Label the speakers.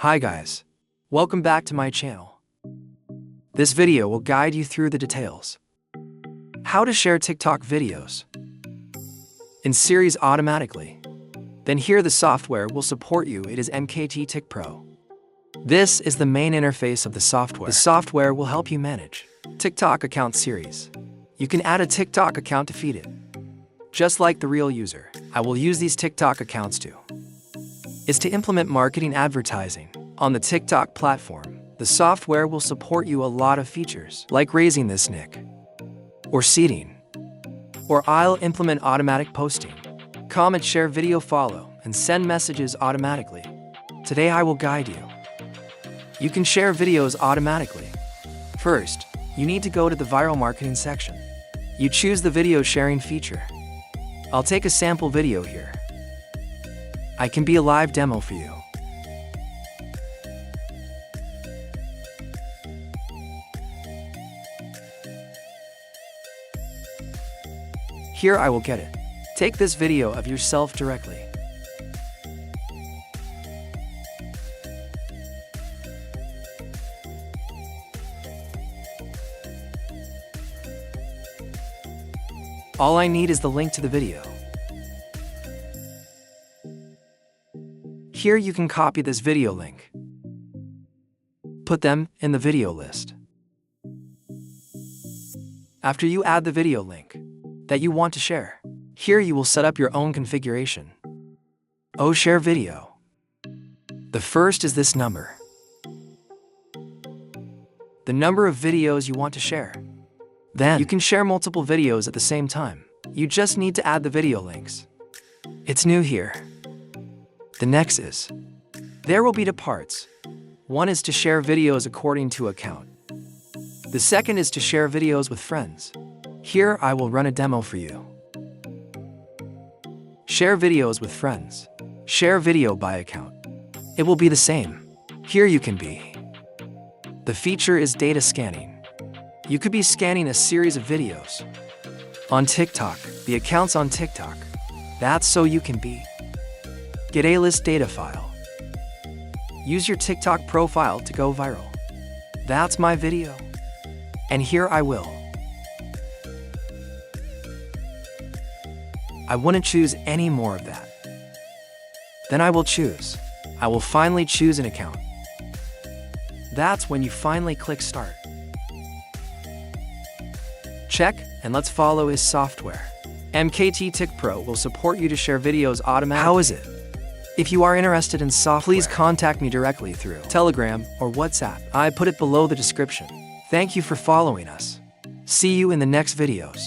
Speaker 1: Hi guys, welcome back to my channel. This video will guide you through the details. How to share TikTok videos in series automatically. Then here the software will support you. It is MKT Tik Pro. This is the main interface of the software. The software will help you manage TikTok account series. You can add a TikTok account to feed it. Just like the real user, I will use these TikTok accounts is to implement marketing advertising on the TikTok platform. The software will support you a lot of features like raising this nick or seeding, or I'll implement automatic posting, comment, share video, follow, and send messages automatically. Today I will guide you. You can share videos automatically. First, you need to go to the viral marketing section. You choose the video sharing feature. I'll take a sample video here. I can be a live demo for you. Here I will get it. Take this video of yourself directly. All I need is the link to the video. Here you can copy this video link. Put them in the video list. After you add the video link that you want to share, here you will set up your own configuration. Share video. The first is this number. The number of videos you want to share. Then you can share multiple videos at the same time. You just need to add the video links. It's new here. The next is, there will be two parts. One is to share videos according to account. The second is to share videos with friends. Here I will run a demo for you. Share videos with friends. Share video by account. It will be the same. Here you can be. The feature is data scanning. You could be scanning a series of videos on TikTok, the accounts on TikTok. That's so you can be. Get a list data file. Use your TikTok profile to go viral. That's my video. And here I will. I wouldn't choose any more of that. Then I will choose. I will finally choose an account. That's when you finally click start. Check, and let's follow his software. MKT Tik Pro will support you to share videos automatically. How is it? If you are interested in software, please contact me directly through Telegram or WhatsApp. I put it below the description. Thank you for following us. See you in the next videos.